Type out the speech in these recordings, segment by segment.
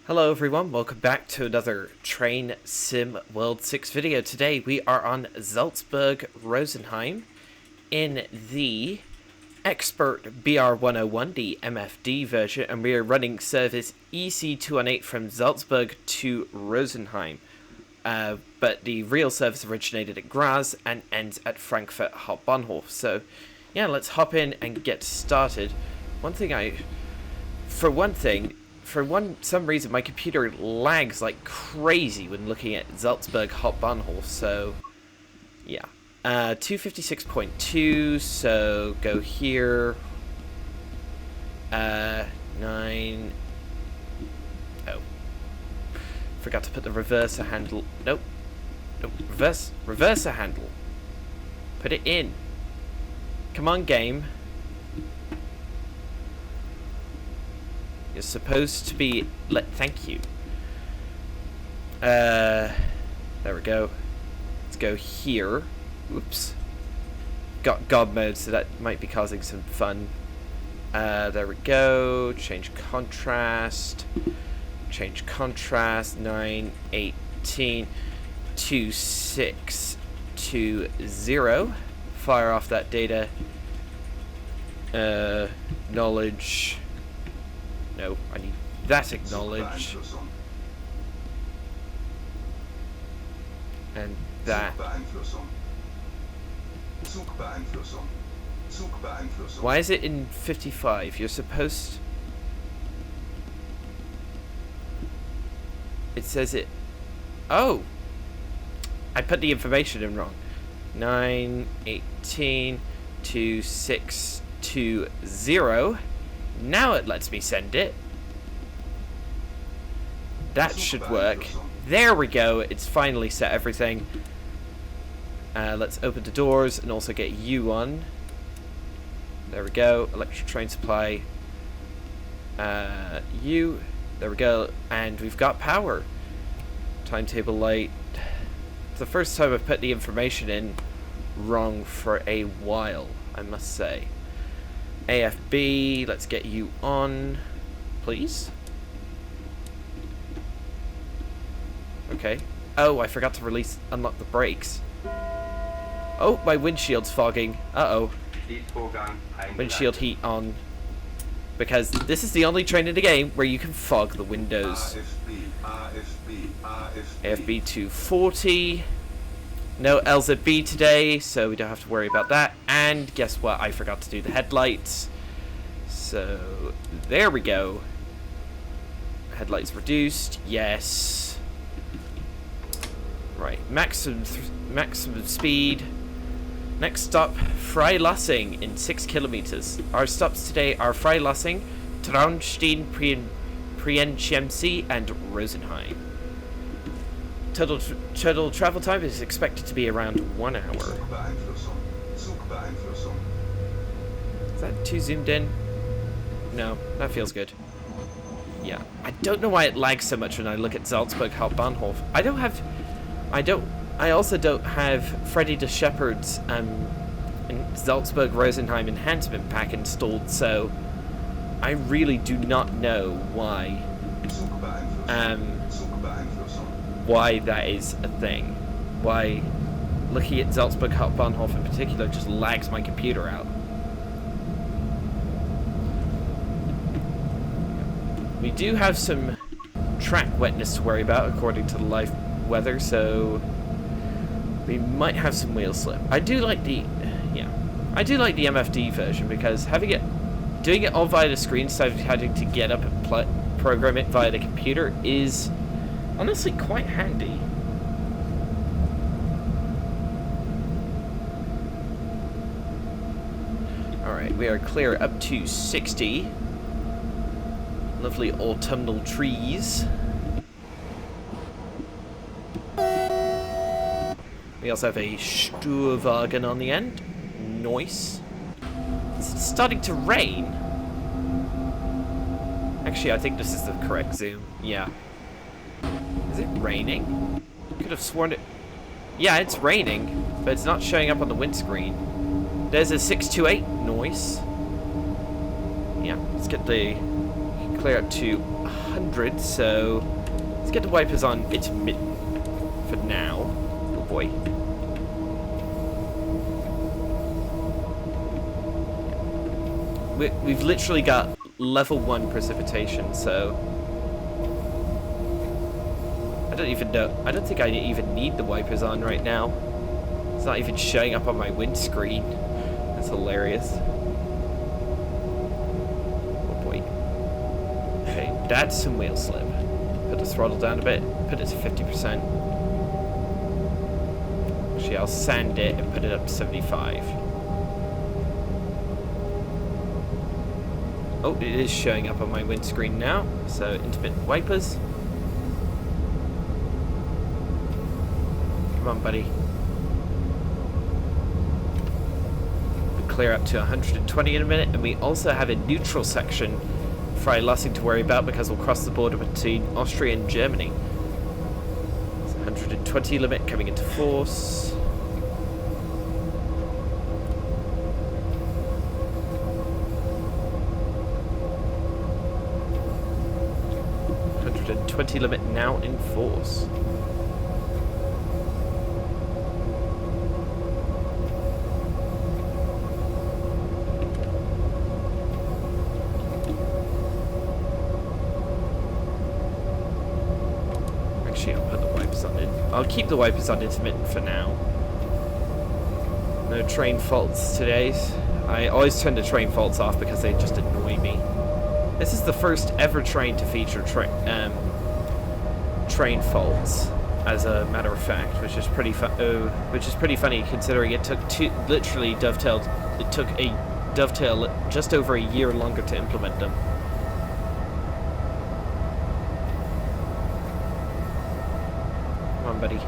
Hello everyone, welcome back to another Train Sim World 6 video. Today we are on Salzburg, Rosenheim in the Expert BR101, the MFD version, and we are running service EC218 from Salzburg to Rosenheim. But the real service originated at Graz and ends at Frankfurt Hauptbahnhof. So yeah, let's hop in and get started. For some reason, my computer lags like crazy when looking at Salzburg Hauptbahnhof, so yeah. 256.2, so go here. 9. Oh. Forgot to put the reverser handle. Nope. Reverser handle. Put it in. Come on, game. You're supposed to be... Thank you. There we go. Let's go here. Oops. Got God mode, so that might be causing some fun. There we go. Change contrast. 918 2620. Fire off that data. Knowledge... No, I need that acknowledge. And that. Why is it in 55? You're supposed... It says it... Oh! I put the information in wrong. 918 2620. Now it lets me send it. That should work. There we go. It's finally set everything. Let's open the doors and also get you on. There we go. Electric train supply. You. There we go. And we've got power. Timetable light. It's the first time I've put the information in wrong for a while, I must say. AFB, let's get you on, please. Okay. Oh, I forgot to unlock the brakes. Oh, my windshield's fogging. Uh-oh. Windshield heat on. Because this is the only train in the game where you can fog the windows. AFB 240. No LZB today, so we don't have to worry about that. And guess what? I forgot to do the headlights. So, there we go. Headlights reduced. Yes. Right. Maximum speed. Next stop, Freilassing in 6 kilometers. Our stops today are Freilassing, Traunstein, Prienchemsi, and Rosenheim. Total travel time is expected to be around 1 hour. Is that too zoomed in? No, that feels good. Yeah, I don't know why it lags so much when I look at Salzburg Hauptbahnhof. I also don't have Freddy the Shepherd's Salzburg Rosenheim enhancement pack installed, so I really do not know why that is a thing. Why looking at Salzburg Hauptbahnhof in particular just lags my computer out. We do have some track wetness to worry about according to the live weather, so we might have some wheel slip. I do like the MFD version because doing it all via the screen instead of having to get up and program it via the computer is honestly quite handy. Alright, we are clear up to 60. Lovely autumnal trees. We also have a Sturwagen on the end. Nice. It's starting to rain. Actually, I think this is the correct zoom. Yeah. Is it raining? Could have sworn it... Yeah, it's raining, but it's not showing up on the windscreen. There's a 628 noise. Yeah, let's get the clear up to 100, so let's get the wipers on intermittent for now. Oh boy. We've literally got level 1 precipitation, so I don't even know. I don't think I even need the wipers on right now. It's not even showing up on my windscreen. That's hilarious. Oh boy. Okay, that's some wheel slip. Put the throttle down a bit. Put it to 50%. Actually, I'll sand it and put it up to 75. Oh, it is showing up on my windscreen now. So, intermittent wipers. Come on, buddy. We clear up to 120 in a minute, and we also have a neutral section for nothing to worry about because we'll cross the border between Austria and Germany. It's 120 limit coming into force. Limit now in force. Actually, I'll put the wipers on it. I'll keep the wipers on intermittent for now. No train faults today. I always turn the train faults off because they just annoy me. This is the first ever train to feature train faults, as a matter of fact, which is pretty funny considering it took it took a dovetail just over a year longer to implement them. Come on, buddy.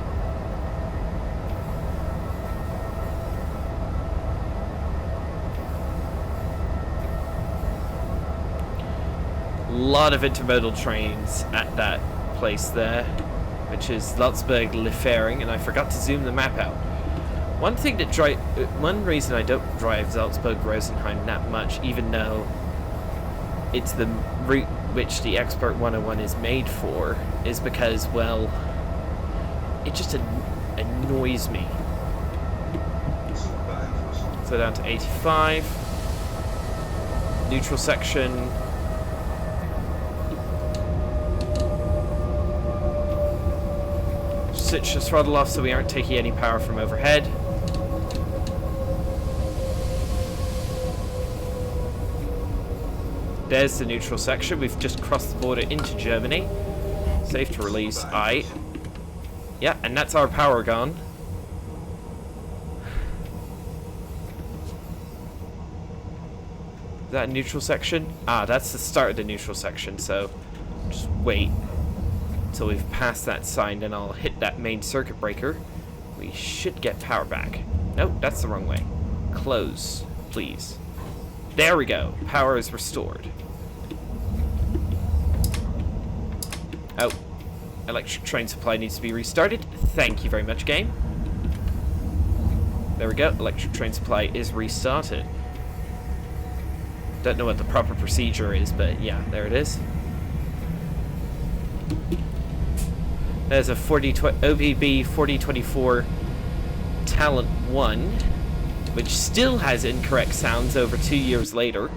A lot of intermodal trains at that place there, which is Salzburg Liefering, and I forgot to zoom the map out. One reason I don't drive Salzburg Rosenheim that much, even though it's the route which the Expert 101 is made for, is because, well, it just annoys me. So down to 85. Neutral section. Switch the throttle off so we aren't taking any power from overhead. There's the neutral section. We've just crossed the border into Germany. Safe to release. Aye. Yeah, and that's our power gone. Is that a neutral section? Ah, that's the start of the neutral section, so just wait until we've passed that sign, then I'll hit that main circuit breaker. We should get power back. Nope, that's the wrong way. Close, please. There we go. Power is restored. Oh, electric train supply needs to be restarted. Thank you very much, game. There we go. Electric train supply is restarted. Don't know what the proper procedure is, but yeah, there it is. There's a OBB 4024 Talent 1, which still has incorrect sounds over 2 years later.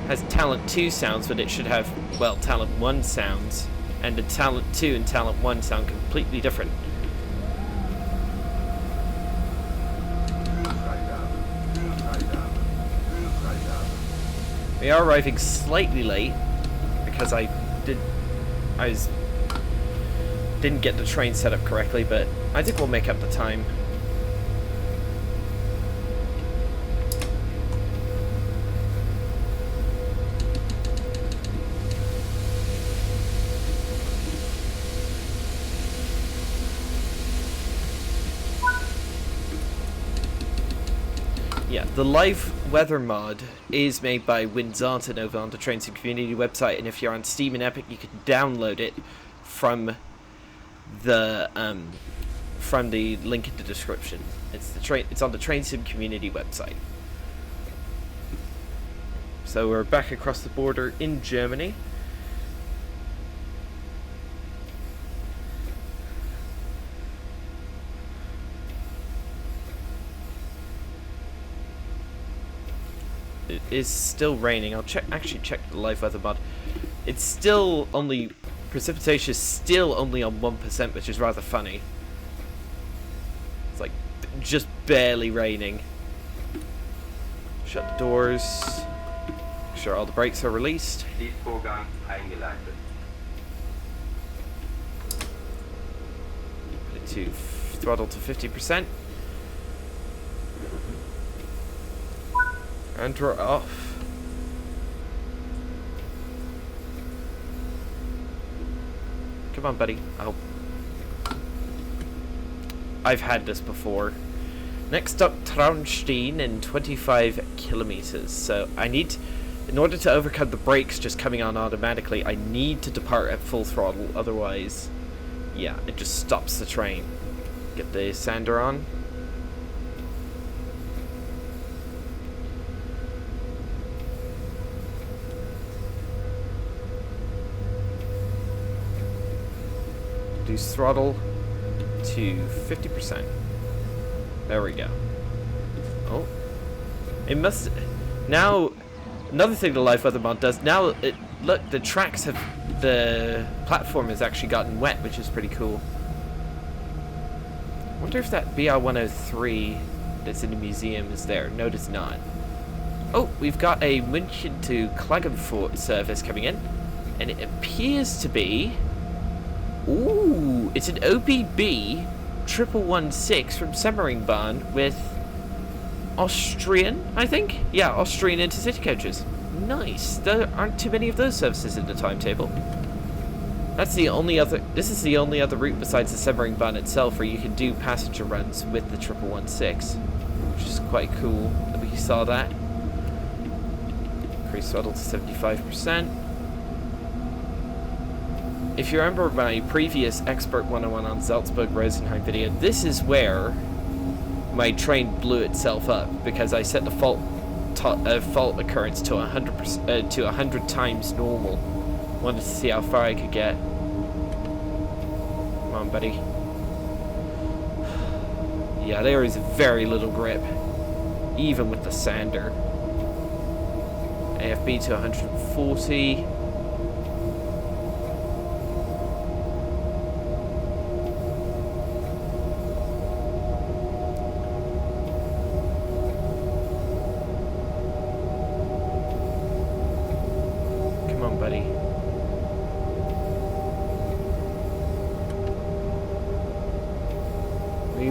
Has Talent 2 sounds, but it should have, well, Talent 1 sounds. And the Talent 2 and Talent 1 sound completely different. We are arriving slightly late because I didn't get the train set up correctly, but I think we'll make up the time. Yeah, the live weather mod is made by Winzarton over on the Train Sim Community website, and if you're on Steam and Epic, you can download it from the link in the description. It's on the Train Sim Community website. So we're back across the border in Germany. it is still raining. I'll actually check the live weather mod. It's still only, precipitation is still only on 1%, which is rather funny. It's like just barely raining. Shut the doors. Make sure all the brakes are released. Schließvorgang eingeleitet. Put it to throttle to 50%. And we're off. Come on, buddy. I've had this before. Next up, Traunstein in 25 kilometers. So I need, in order to overcome the brakes just coming on automatically, I need to depart at full throttle. Otherwise, yeah, it just stops the train. Get the sander on. Reduce throttle to 50%. There we go. Oh. It must... Now, another thing the live weather mod does, now, look, the tracks have... The platform has actually gotten wet, which is pretty cool. I wonder if that BR-103 that's in the museum is there. No, it's not. Oh, we've got a München to Klagenfurt service coming in. And it appears to be... Ooh, it's an OPB 1116 from Semmeringbahn with Austrian, I think? Yeah, Austrian intercity coaches. Nice. There aren't too many of those services in the timetable. That's the only other... This is the only other route besides the Semmeringbahn itself where you can do passenger runs with the 1116. Which is quite cool that we saw that. Increase throttle to 75%. If you remember my previous Expert 101 on Salzburg Rosenheim video, this is where my train blew itself up because I set the fault occurrence to 100% to 100 times normal. Wanted to see how far I could get. Come on, buddy. Yeah, there is very little grip, even with the sander. AFB to 140.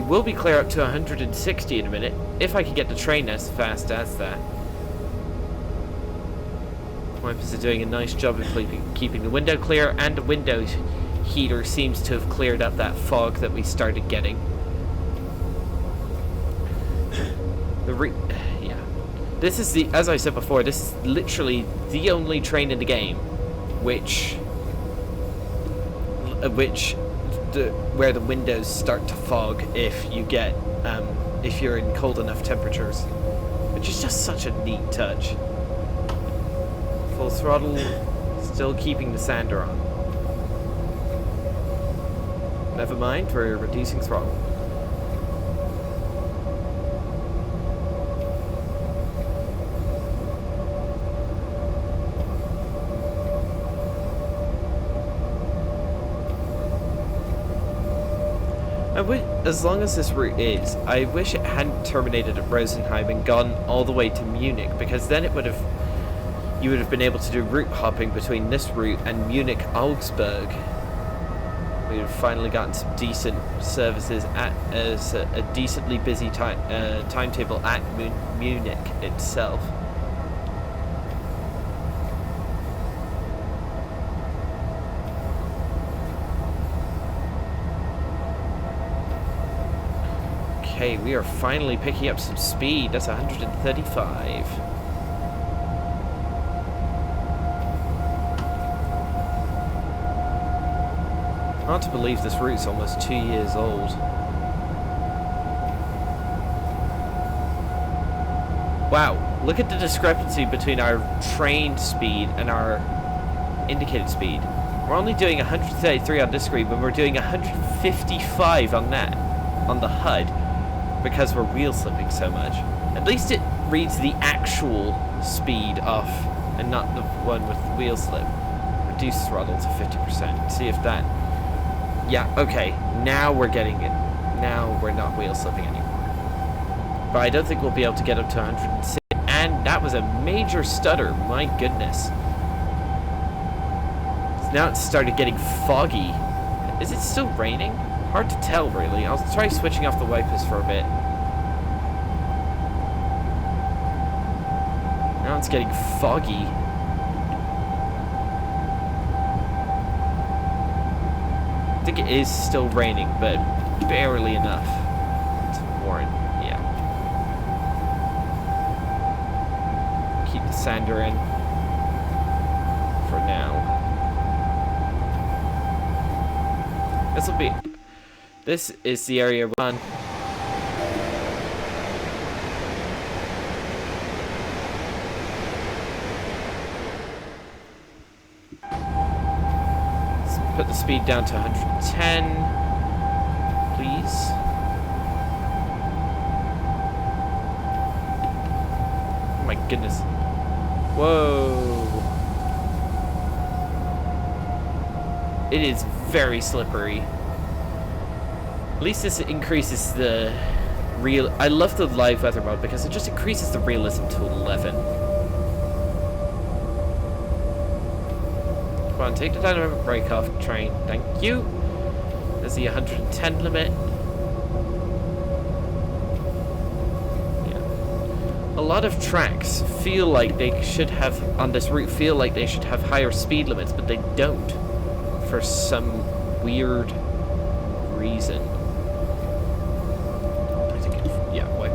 We'll be clear up to 160 in a minute, if I can get the train as fast as that. Wipers are doing a nice job of keeping the window clear, and the window heater seems to have cleared up that fog that we started getting. Yeah. This is the, as I said before, this is literally the only train in the game where the windows start to fog if you get if you're in cold enough temperatures, which is just such a neat touch. Full throttle, still keeping the sander on. Never mind, we're reducing throttle. As long as this route is, I wish it hadn't terminated at Rosenheim and gone all the way to Munich, because then you would have been able to do route hopping between this route and Munich-Augsburg. We would have finally gotten some decent services at a decently busy timetable at Munich itself. Okay, we are finally picking up some speed. That's 135. Hard to believe this route's almost 2 years old. Wow, look at the discrepancy between our trained speed and our indicated speed. We're only doing 133 on this screen, but we're doing 155 on that, on the HUD. Because we're wheel slipping so much. At least it reads the actual speed off, and not the one with wheel slip. Reduce throttle to 50%. See if that... Yeah, okay. Now we're getting it. Now we're not wheel slipping anymore. But I don't think we'll be able to get up to 106. And that was a major stutter. My goodness. Now it's started getting foggy. Is it still raining? Hard to tell, really. I'll try switching off the wipers for a bit. Now it's getting foggy. I think it is still raining, but barely enough to warrant. Yeah. Keep the sander in for now. This is the area we're on. Let's put the speed down to 110, please. Oh my goodness. Whoa. It is very slippery. At least this increases the real... I love the live weather mode because it just increases the realism to 11. Come on, take the dynamic brake off, train. Thank you. There's the 110 limit. Yeah. A lot of tracks feel like they should have, on this route, feel like they should have higher speed limits, but they don't. For some weird reason.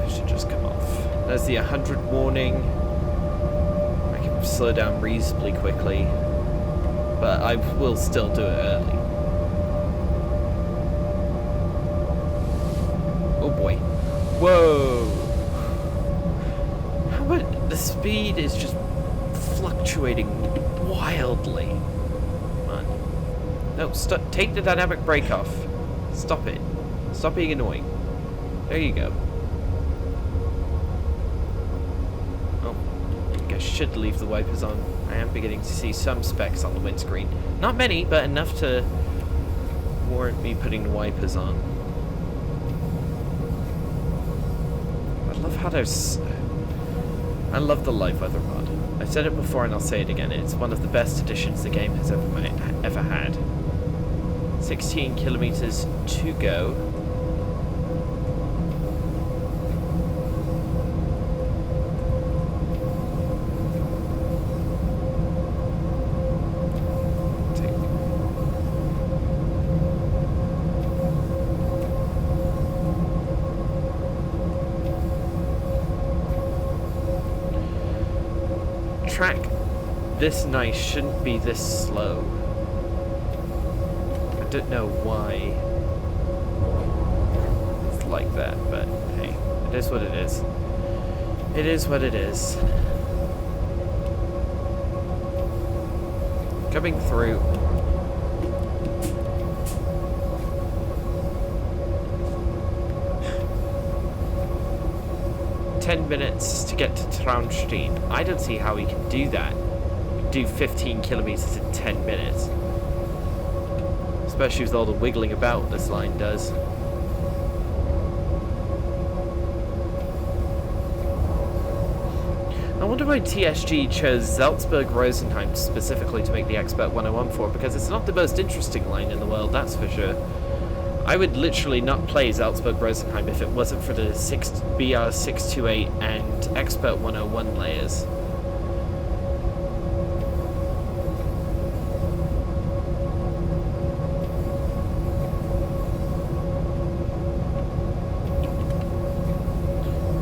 Should just come off. There's the 100 warning. I can slow down reasonably quickly, but I will still do it early. Oh boy. Whoa! How about the speed is just fluctuating wildly? Come on. No, stop. Take the dynamic brake off. Stop it. Stop being annoying. There you go. Should leave the wipers on. I am beginning to see some specks on the windscreen. Not many, but enough to warrant me putting the wipers on. I love how there's... I love the live weather mod. I've said it before and I'll say it again. It's one of the best additions the game has ever had. 16 kilometers to go. Track this nice shouldn't be this slow. I don't know why it's like that, but hey, it is what it is. It is what it is. Coming through. Minutes to get to Traunstein. I don't see how we can do that. Do 15 kilometers in 10 minutes. Especially with all the wiggling about this line does. I wonder why TSG chose Salzburg Rosenheim specifically to make the Expert 101 for, because it's not the most interesting line in the world, that's for sure. I would literally not play Salzburg Rosenheim if it wasn't for the BR628 and Expert 101 layers.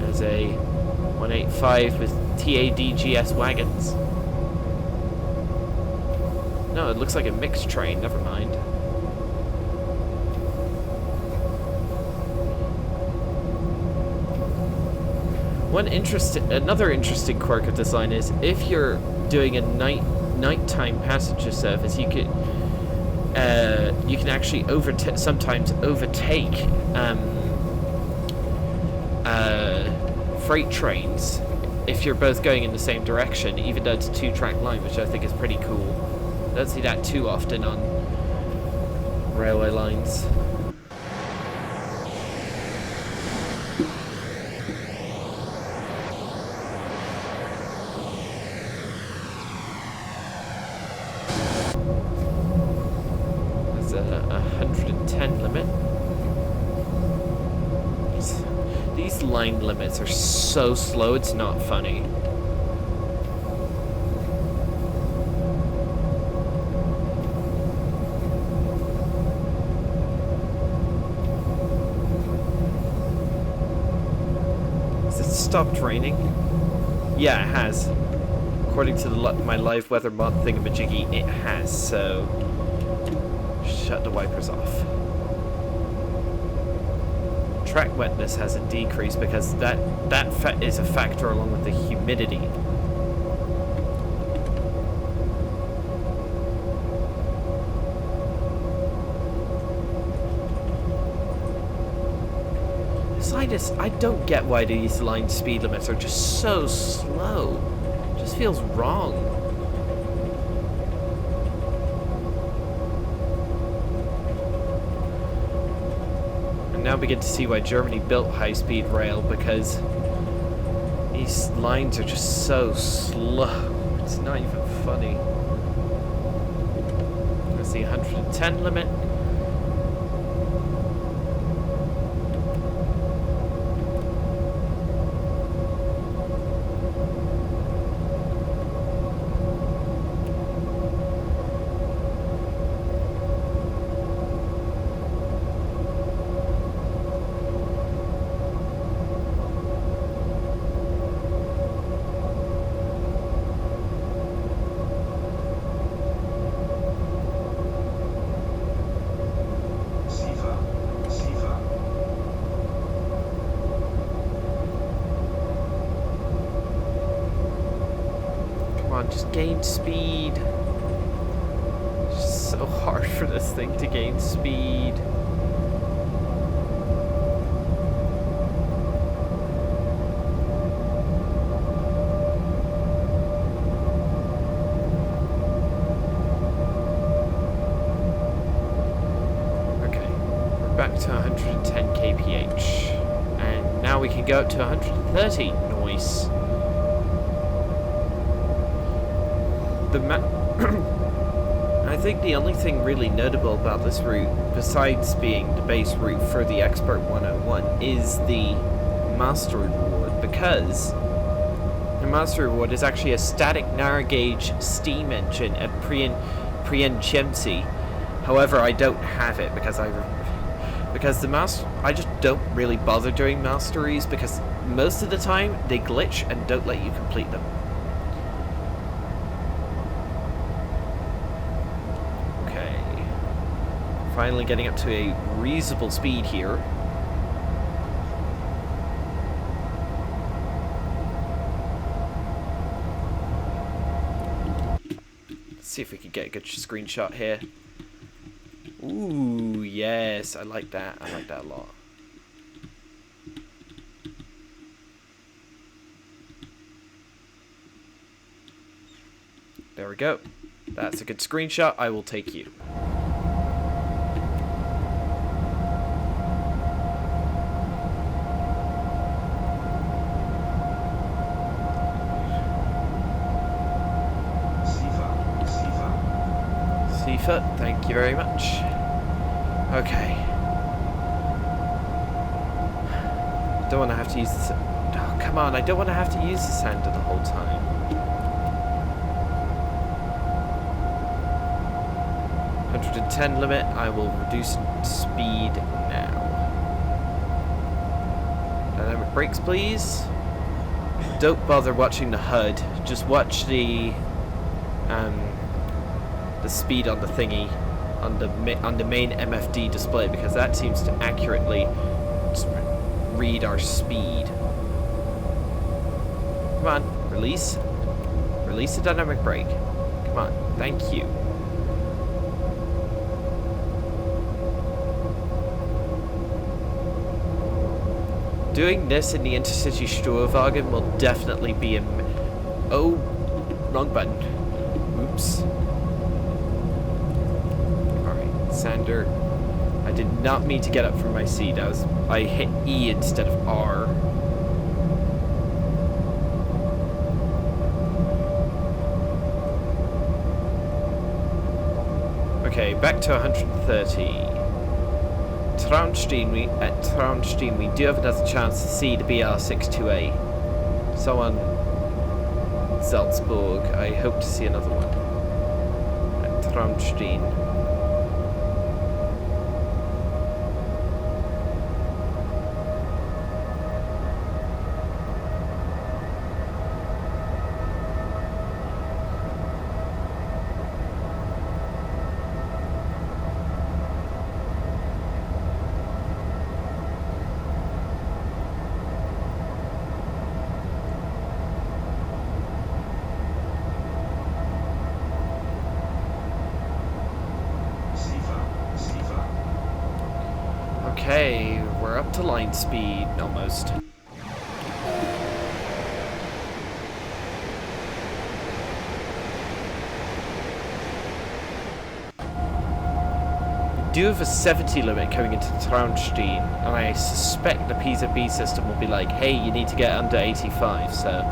There's a 185 with TADGS wagons. No, it looks like a mixed train, never mind. Another interesting quirk of this line is if you're doing a nighttime passenger service, you can actually sometimes overtake freight trains if you're both going in the same direction, even though it's a two-track line, which I think is pretty cool. Don't see that too often on railway lines. There's a 110 limit. These line limits are so slow, it's not funny. Has it stopped raining? Yeah, it has. According to my live weather mod thingamajiggy, it has, so shut the wipers off. Track wetness has a decrease because that is a factor along with the humidity. I don't get why these line speed limits are just so slow. It just feels wrong. And now begin to see why Germany built high-speed rail, because these lines are just so slow. It's not even funny. That's the 110 limit. Just gain speed. It's just so hard for this thing to gain speed. Okay, we're back to 110 kph. And now we can go up to 130. Nice. I think the only thing really notable about this route, besides being the base route for the Expert 101, is the Master Reward, because the Master Reward is actually a static narrow gauge steam engine at Prienchemsi. However, I don't have it because I just don't really bother doing masteries, because most of the time they glitch and don't let you complete them. Finally getting up to a reasonable speed here. Let's see if we can get a good screenshot here. Ooh, yes, I like that. I like that a lot. There we go. That's a good screenshot. I will take you. Thank you very much. Okay. Don't want to have to use this. Oh, come on, I don't want to have to use the sander the whole time. .110 limit, I will reduce speed now. Dynamic brakes, please. Don't bother watching the HUD, just watch the speed on the thingy, on the main MFD display, because that seems to accurately read our speed. Come on, release the dynamic brake. Come on, thank you. Doing this in the Intercity Sturwagen will definitely be a... Oh, wrong button. Oops. Alright, Sander. I did not mean to get up from my seat. I hit E instead of R. Okay, back to 130. At Traunstein, we do have another chance to see the BR628. So on Salzburg, I hope to see another one. At Traunstein. Okay, we're up to line speed, almost. We do have a 70 limit coming into Traunstein, and I suspect the PZB system will be like, hey, you need to get under 85, so...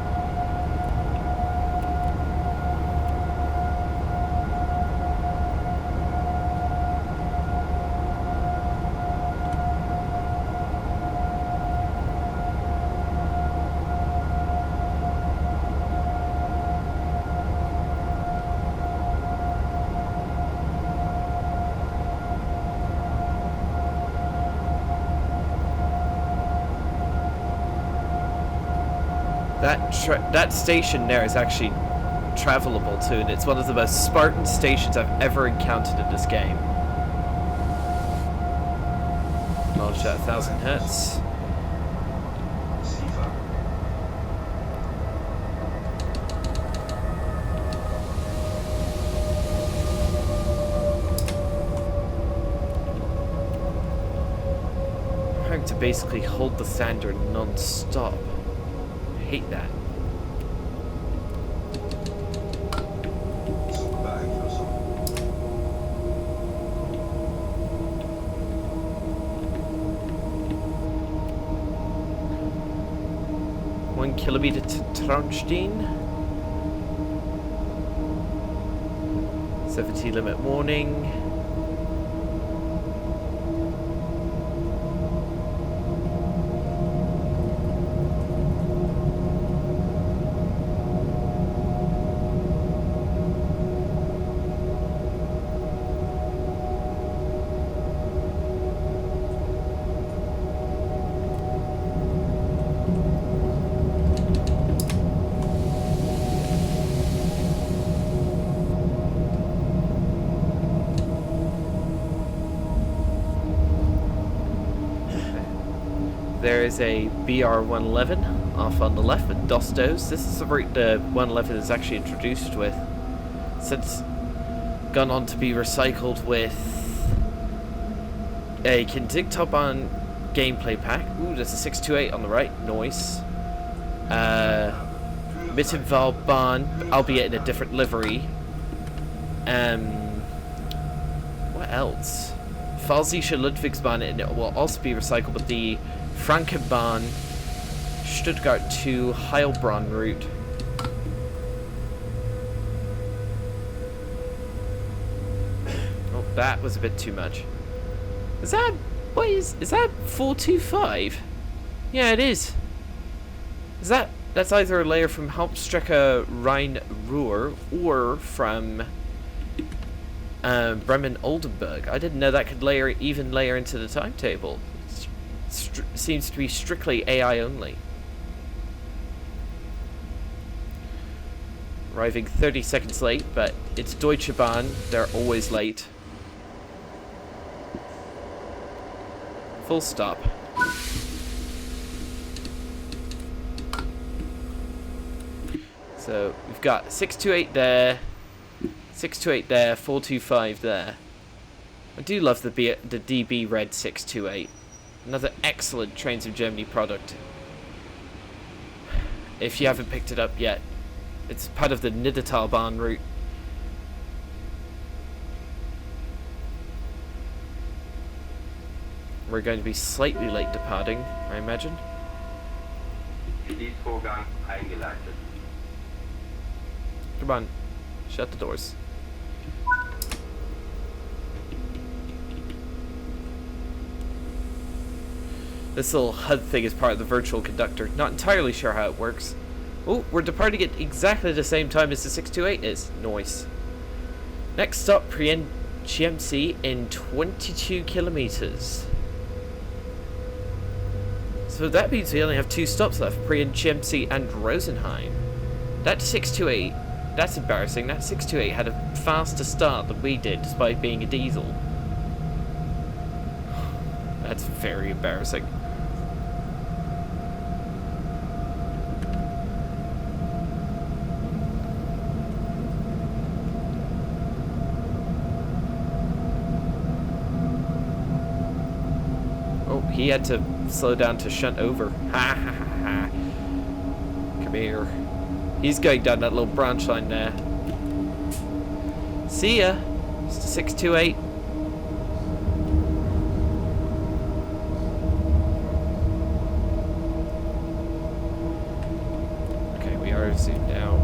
That station there is actually travelable too, and it's one of the most Spartan stations I've ever encountered in this game. Knowledge at 1000 hertz. I'm having to basically hold the sander non-stop. I hate that. Kilometer to Traunstein. 70 limit warning. There is a BR111 off on the left with Dostos. This is the route the 111 is actually introduced with. Since gone on to be recycled with a Kindig-Top-On gameplay pack. Ooh, there's a 628 on the right. Nice. Mittenwaldbahn, albeit in a different livery. What else? Pfalzische Ludwigsbahn, and it will also be recycled with the Frankenbahn Stuttgart to Heilbronn route. Oh, that was a bit too much. Is that, what is that 425? Yeah, it is. That's either a layer from Hauptstrecke Rhein-Ruhr or from Bremen-Oldenburg. I didn't know that could even layer into the timetable. Seems to be strictly AI only. Arriving 30 seconds late, but it's Deutsche Bahn. They're always late. Full stop. So we've got 628 there, 628 there, 425 there. I do love the DB Red 628. Another excellent Trains of Germany product. If you haven't picked it up yet, it's part of the Niedertalbahn route. We're going to be slightly late departing, I imagine. Release-Vorgang eingeleitet. Come on, shut the doors. This little HUD thing is part of the virtual conductor. Not entirely sure how it works. Oh, we're departing at exactly the same time as the 628 is. Nice. Next stop, Chiemsee in 22 kilometers. So that means we only have 2 stops left, Chiemsee and Rosenheim. That 628, that's embarrassing. That 628 had a faster start than we did, despite being a diesel. That's very embarrassing. Oh, he had to slow down to shunt over. Ha ha ha ha. Come here. He's going down that little branch line there. See ya, Mr. 628. Okay, we are zoomed out.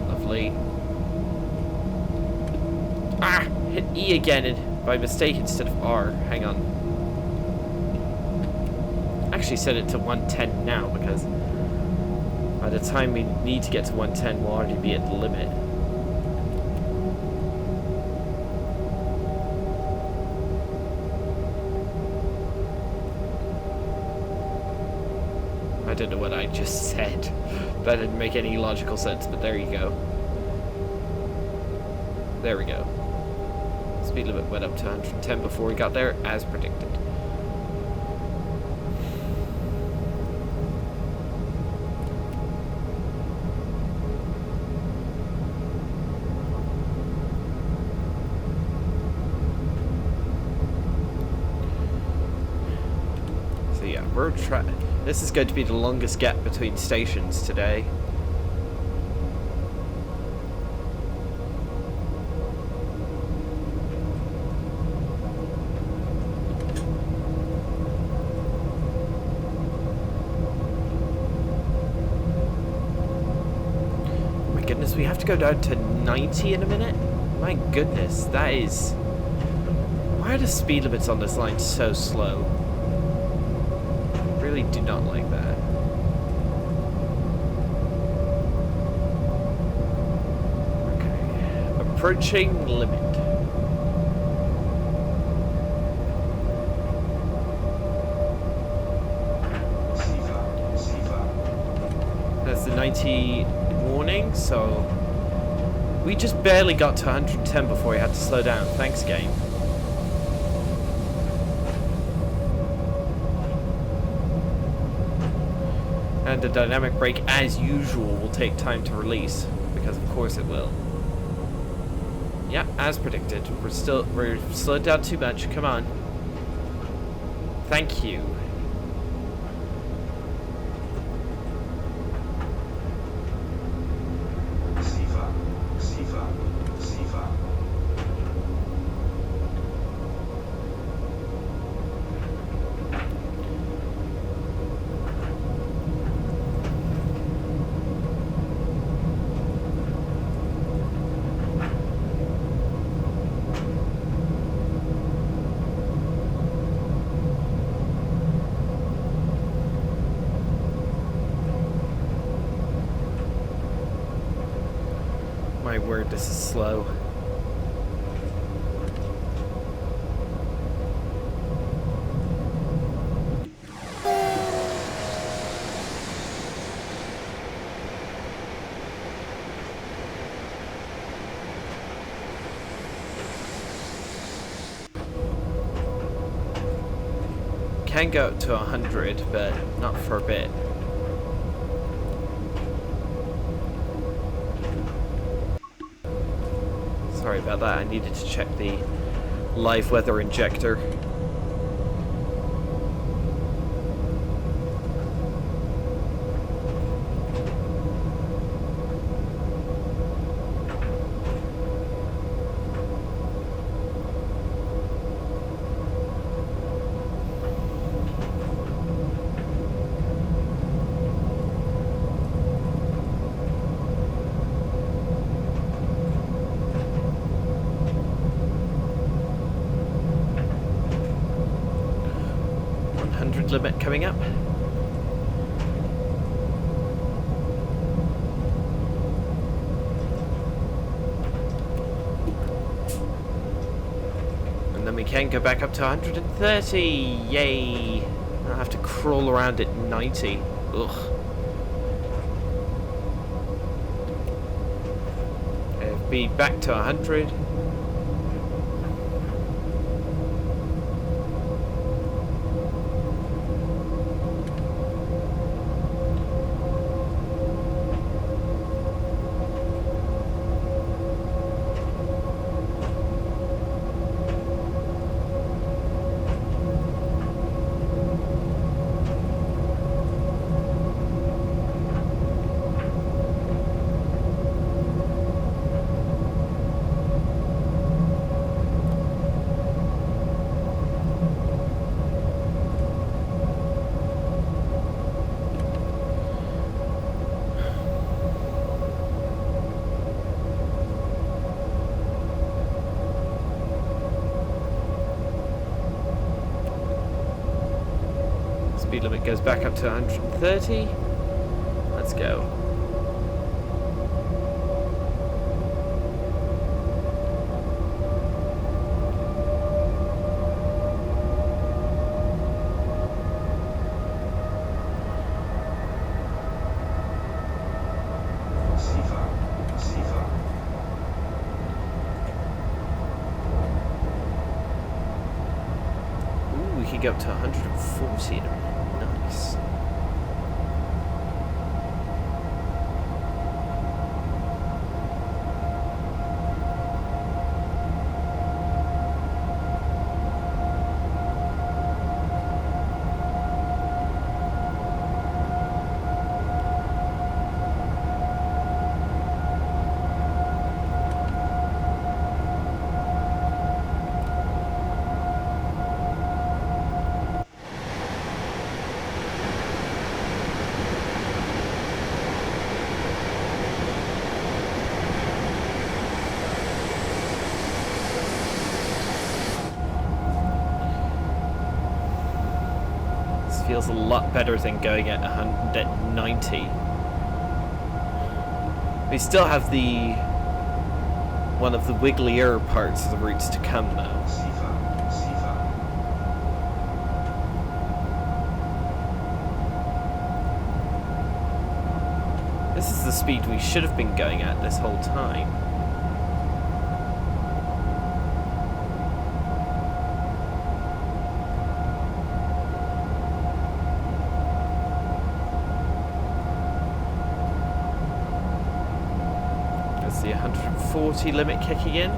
Lovely. Ah! Hit E again by mistake instead of R. Hang on. Actually set it to 110 now because by the time we need to get to 110 we'll already be at the limit. I don't know what I just said. That didn't make any logical sense, but there you go. There we go. Speed limit went up to 110 before we got there, as predicted. This is going to be the longest gap between stations today. Oh my goodness, we have to go down to 90 in a minute? My goodness, that is... Why are the speed limits on this line so slow? Really do not like that. Okay. Approaching limit. That's the 90 warning, so we just barely got to 110 before we had to slow down. Thanks, game. And the dynamic brake, as usual, will take time to release, because of course it will. Yeah, as predicted. We're slowed down too much. Come on. Thank you. My word, this is slow. Can go up to 100, but not for a bit. Sorry about that, I needed to check the live weather injector. 100 limit coming up. And then we can go back up to 130. Yay! I'll have to crawl around at 90. Ugh. Be back to 100. Speed limit goes back up to 130. Let's go. Ooh, we can go up to 140. Nice. Feels a lot better than going at 190. We still have the one of the wigglier parts of the routes to come though. This is the speed we should have been going at this whole time. The 140 limit kicking in.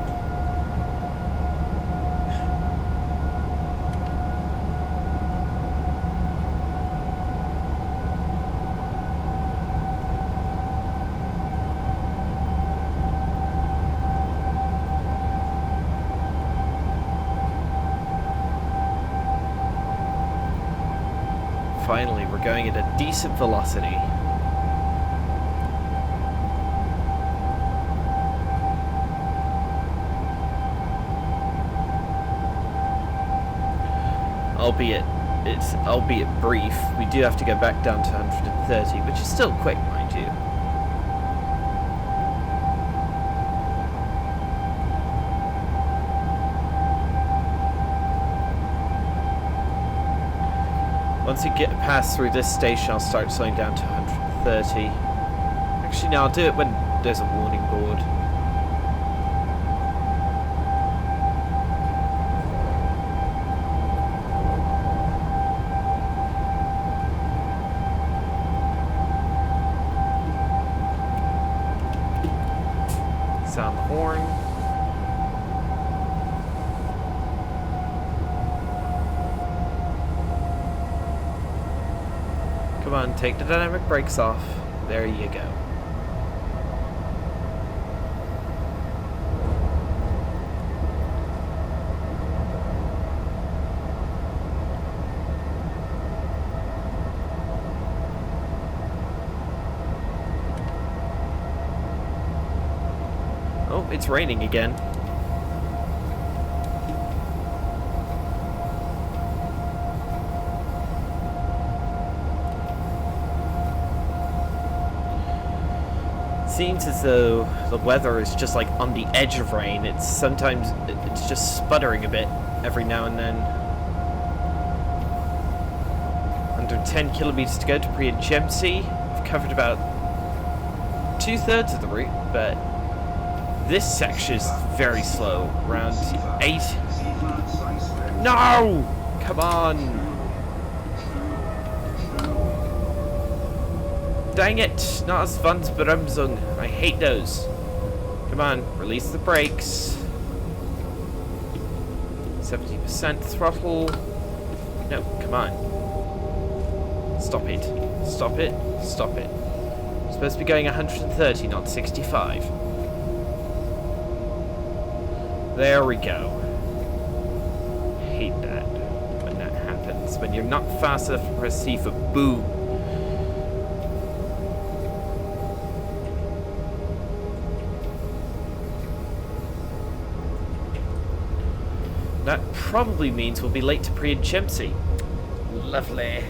Finally, we're going at a decent velocity. Albeit brief, we do have to go back down to 130, which is still quick, mind you. Once you get past through this station, I'll start slowing down to 130. Actually, no, I'll do it when there's a warning board. Sound the horn. Come on, take the dynamic brakes off. There you go. Oh, it's raining again. Seems as though the weather is just like on the edge of rain. It's just sputtering a bit every now and then. Under 10 kilometers to go to Prienchemsi. I've covered about 2/3 of the route, but this section is very slow. Around 8. No! Come on! Dang it! Not as Zwangsbremsung. I hate those. Come on, release the brakes. 70% throttle. No, come on. Stop it. Stop it. Stop it. I'm supposed to be going 130, not 65. There we go. Hate that when that happens. When you're not fast enough to press C for boom. That probably means we'll be late to Prienchemsi. Lovely.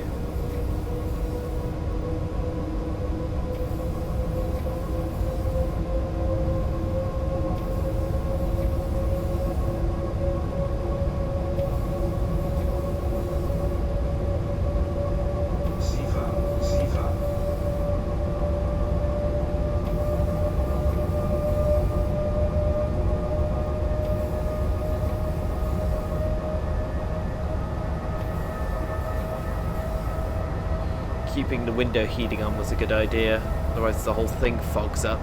Keeping the window heating on was a good idea, otherwise the whole thing fogs up.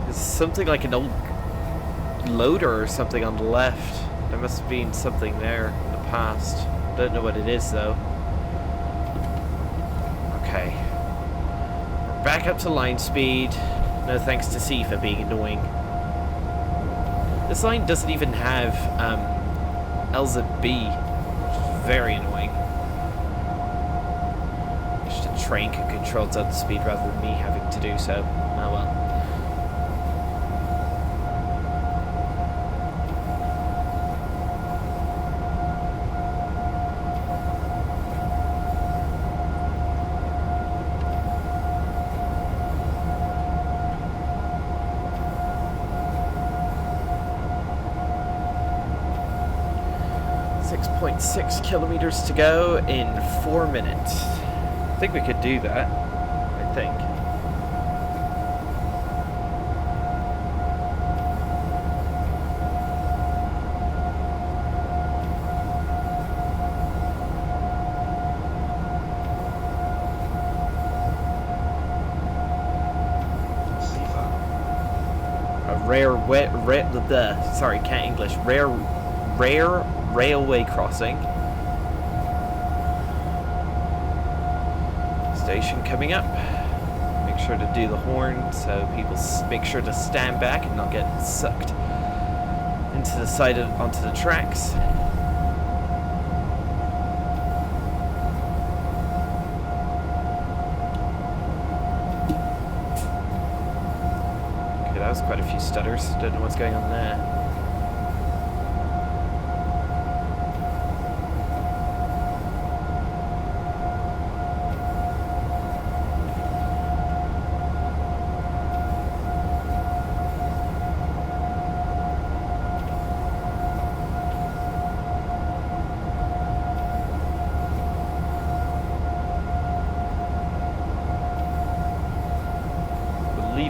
There's something like an old loader or something on the left. There must have been something there in the past. Don't know what it is though. Okay. We're back up to line speed. No thanks to C for being annoying. This line doesn't even have LZB. Very annoying. Wish the train could control its own speed rather than me having to do so. Oh well. .6 kilometers to go in 4 minutes. I think we could do that. I think. A sorry, can't English. Rare railway crossing. Station coming up. Make sure to do the horn so people make sure to stand back and not get sucked into the side onto the tracks. Okay, that was quite a few stutters. Don't know what's going on there.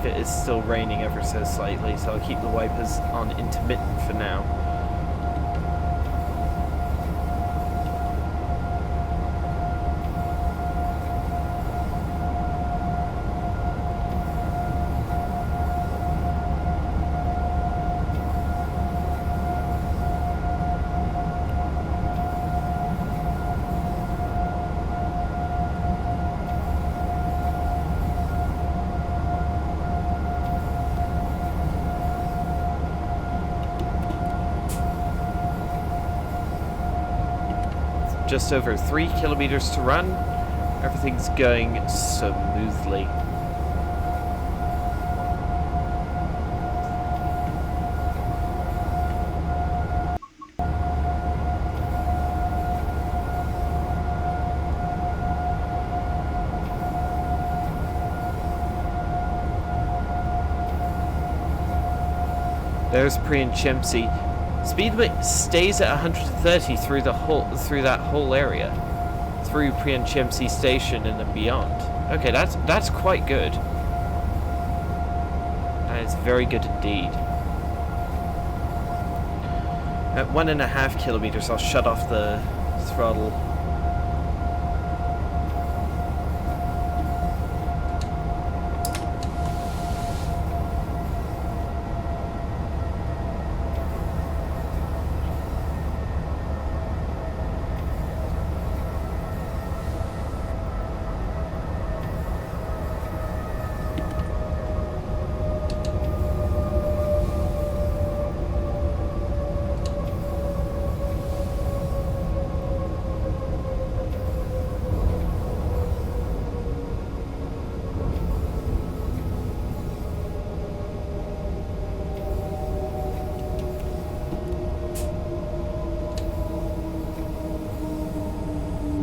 It is still raining ever so slightly, so I'll keep the wipers on intermittent for now. Just over 3 kilometers to run. Everything's going smoothly. There's Prienchemsi. Speed limit stays at 130 through that whole area, through Prienchemsi station and then beyond. Okay, that's quite good. That is very good indeed. At 1.5 kilometers, I'll shut off the throttle.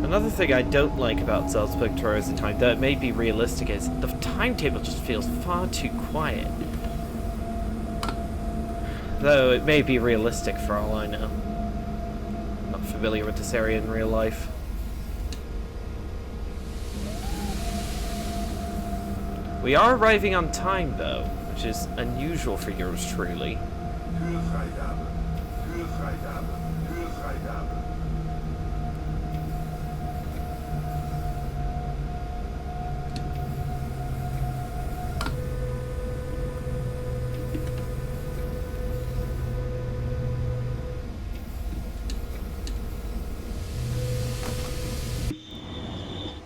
Another thing I don't like about Salzburg to Rosenheim, though it may be realistic, is the timetable just feels far too quiet. Though it may be realistic for all I know. I'm not familiar with this area in real life. We are arriving on time, though, which is unusual for yours truly.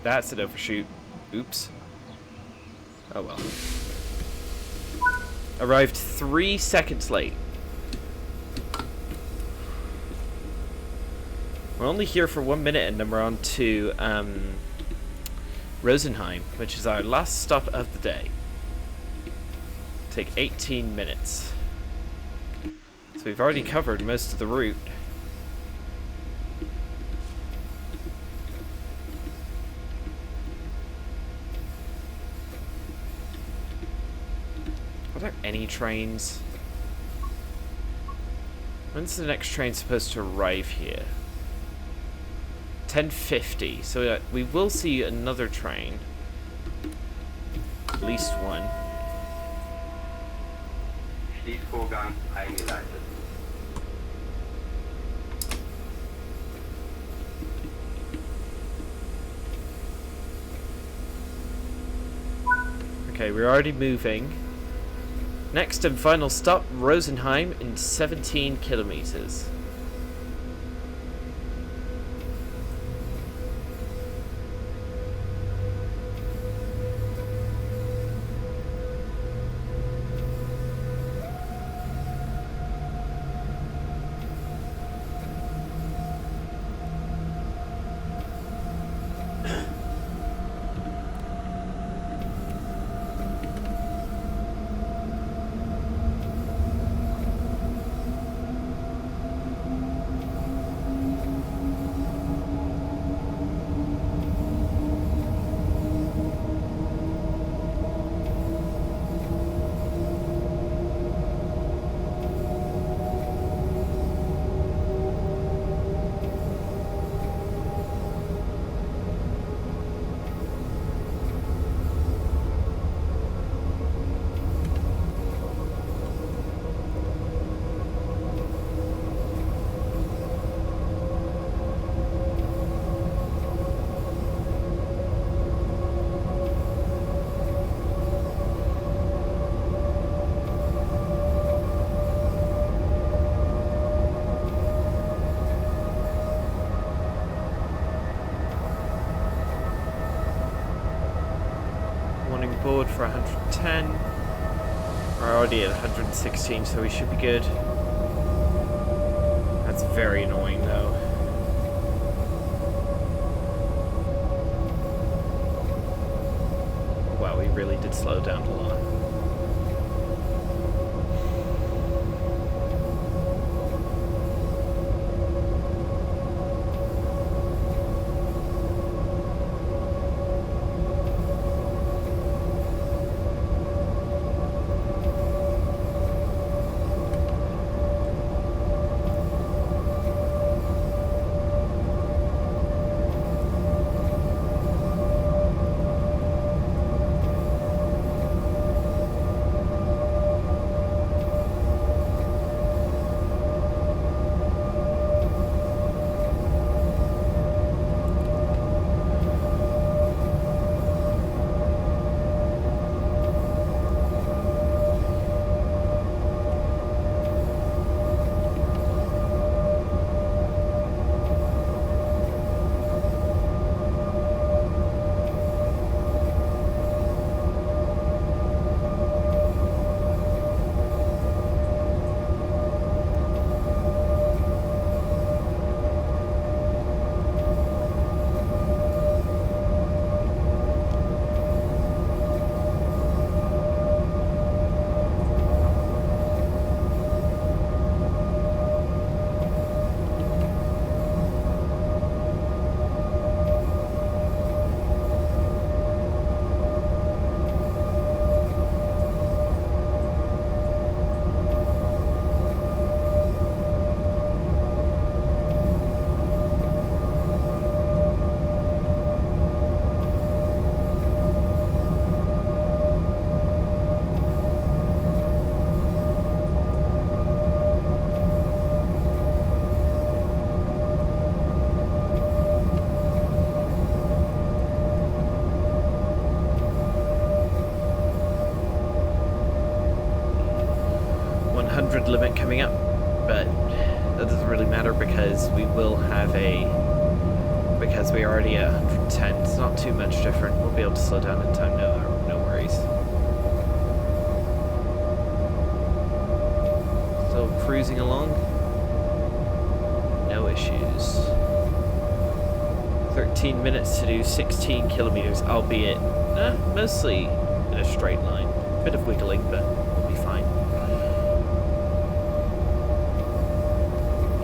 That's an overshoot. Oops. Oh well. Arrived 3 seconds late. We're only here for 1 minute and then we're on to Rosenheim, which is our last stop of the day. Take 18 minutes. So we've already covered most of the route. Are there any trains? When's the next train supposed to arrive here? 10:50. So we will see another train. At least one. Schließvorgang eingeleitet. Okay, we're already moving. Next and final stop, Rosenheim in 17 kilometers. Board for 110. We're already at 116, so we should be good. That's very annoying, though. Wow, we really did slow down a lot. 100 limit coming up, but that doesn't really matter because we will have because we're already at 110. It's not too much different. We'll be able to slow down in time. No worries. Still cruising along. No issues. 13 minutes to do 16 kilometers, albeit mostly in a straight line. Bit of wiggling, but we'll be fine.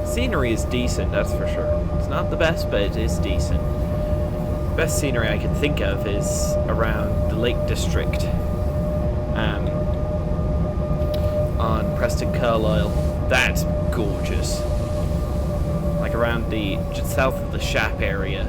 Scenery is decent, that's for sure. It's not the best, but it is decent. Best scenery I can think of is around the Lake District on Preston Carlisle. That's gorgeous. Like around just south of the Shap area.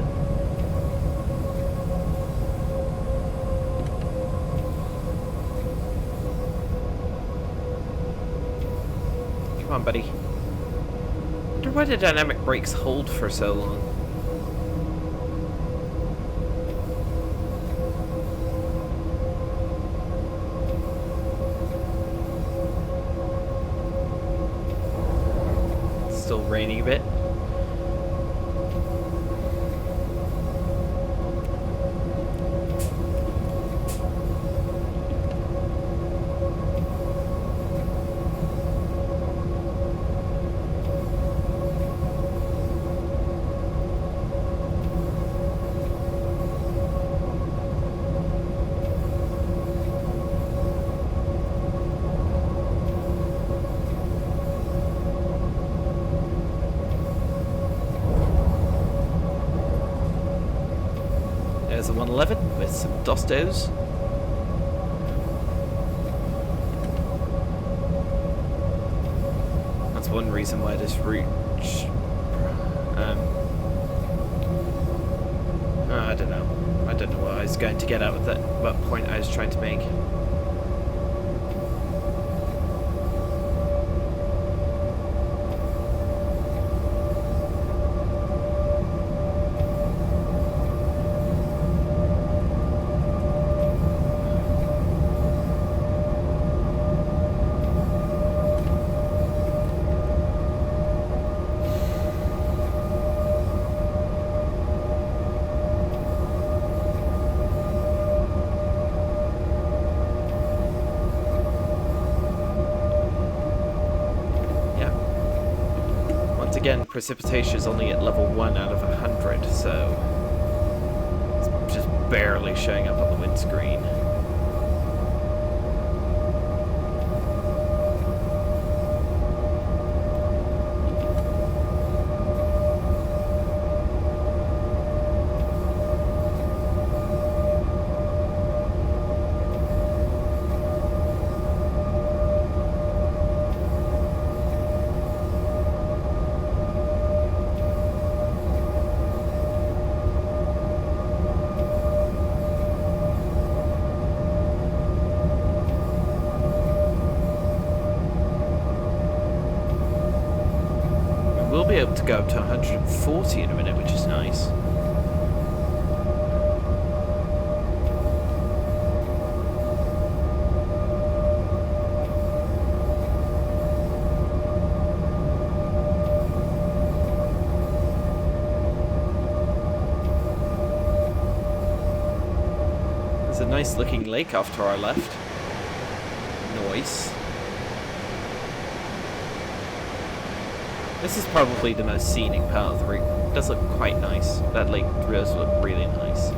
Come on, buddy. I wonder why the dynamic brakes hold for so long. It's still raining a bit. There's a 111 with some Dostos. That's one reason why this route... I don't know. I don't know what I was going to get at with that, what point I was trying to make. Again, precipitation is only at level 1 out of 100, so it's just barely showing up on the windscreen. We'll be able to go up to 140 in a minute, which is nice. There's a nice looking lake off to our left. Nice. This is probably the most scenic part of the route. It does look quite nice. That lake does look really nice.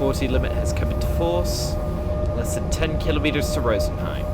40 limit has come into force. Less than 10 kilometers to Rosenheim.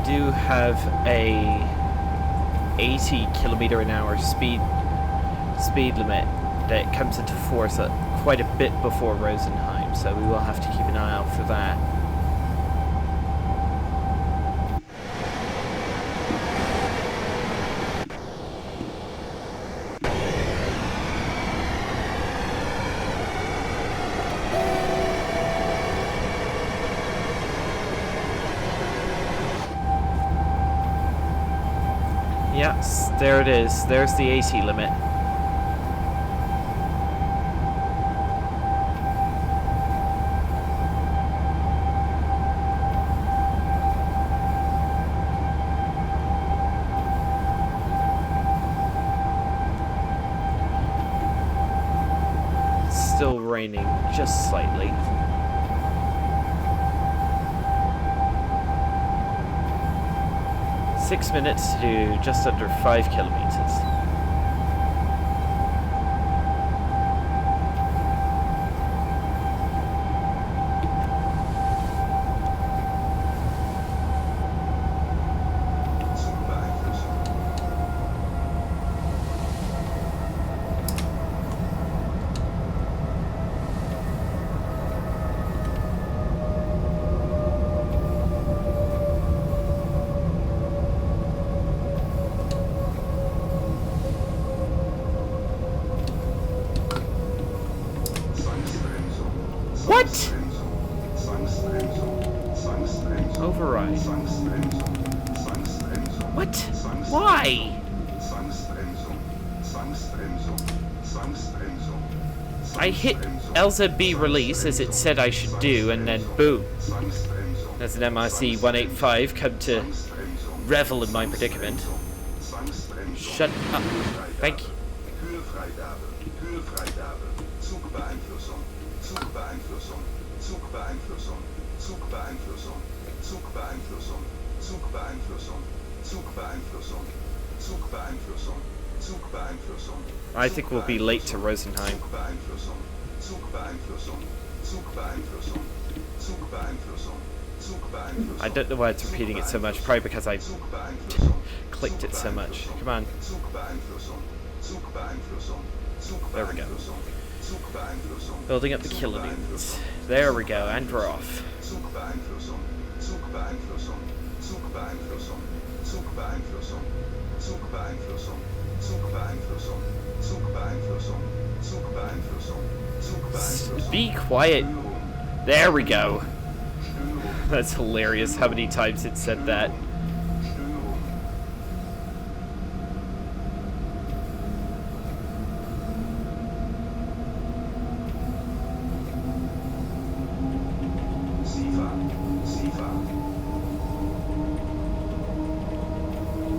Do have a 80 kilometer an hour speed limit that comes into force quite a bit before Rosenheim, so we will have to keep an eye out for that. Yes, there it is. There's the 80 limit. It's still raining just slightly. Six minutes to do just under 5 kilometers. What? Override. What? Why? I hit LZB release as it said I should do, and then boom. There's an MRC 185 come to revel in my predicament. Shut up. Thank you. I think we'll be late to Rosenheim. I don't know why it's repeating it so much, probably because I clicked it so much. Come on. There we go. Building up the kilonewtons. There we go, and we're off. Be quiet. There we go. That's hilarious how many times it said that.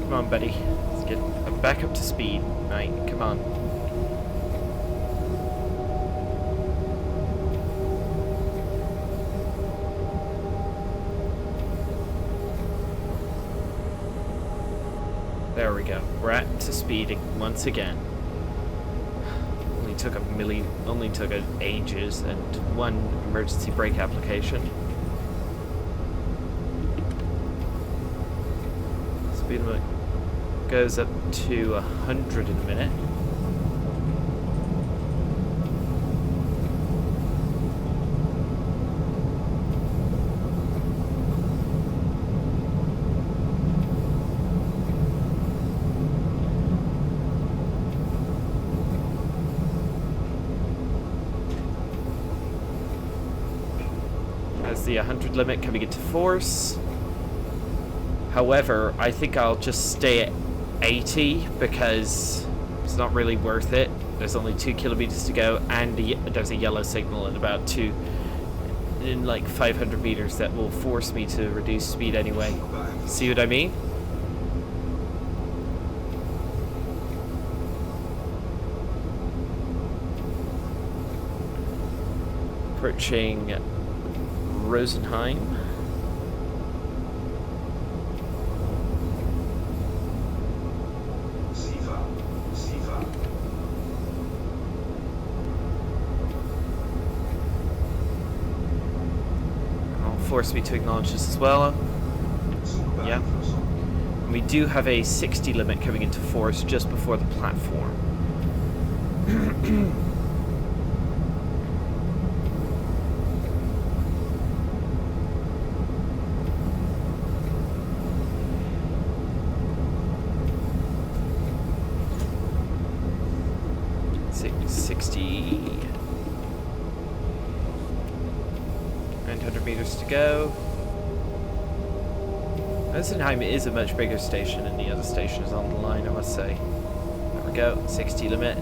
Come on, buddy. Let's get back up to speed. Right, come on. There we go. We're at to speed once again. Only only took ages, and one emergency brake application. Speed limit goes up to 100 in a minute. As the 100 limit coming into force. However, I think I'll just stay at 80 because it's not really worth it. There's only 2 kilometers to go, and there's a yellow signal in like 500 meters that will force me to reduce speed anyway. See what I mean? Approaching Rosenheim. Force me to acknowledge this as well. Yeah. And we do have a 60 limit coming into force just before the platform. 60. 900 meters to go. Rosenheim is a much bigger station than the other stations on the line, I must say. There we go, 60 limit.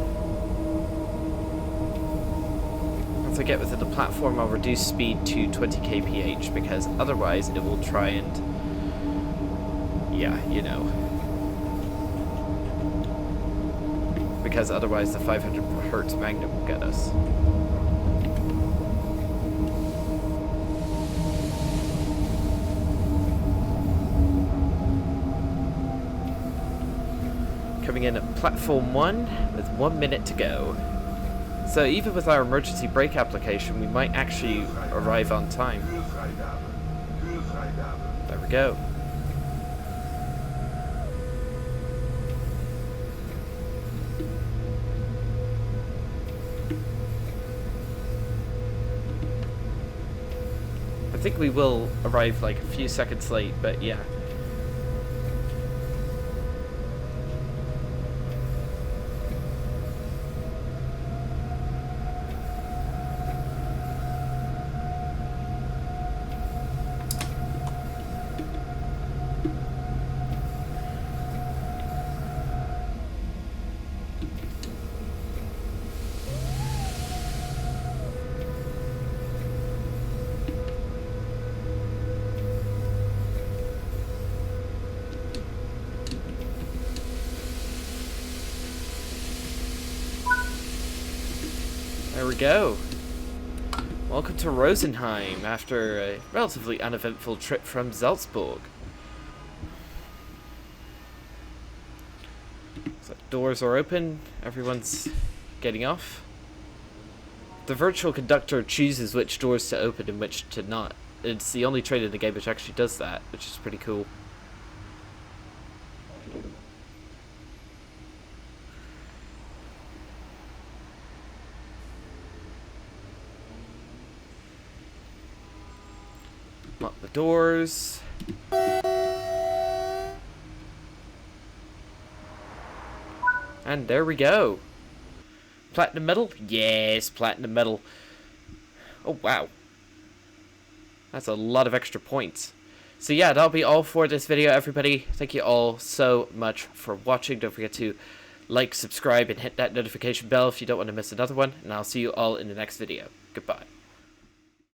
Once I get within the platform, I'll reduce speed to 20 kph because otherwise it will try and... yeah, you know. Because otherwise the 500 hertz magnet will get us. Coming in at platform 1 with 1 minute to go. So even with our emergency brake application, we might actually arrive on time. There we go. I think we will arrive like a few seconds late, but yeah. There we go. Welcome to Rosenheim after a relatively uneventful trip from Salzburg. So doors are open, everyone's getting off. The virtual conductor chooses which doors to open and which to not. It's the only train in the game which actually does that, which is pretty cool. Lock the doors. And there we go. Platinum medal? Yes, platinum medal. Oh, wow. That's a lot of extra points. So yeah, that'll be all for this video, everybody. Thank you all so much for watching. Don't forget to like, subscribe, and hit that notification bell if you don't want to miss another one. And I'll see you all in the next video. Goodbye.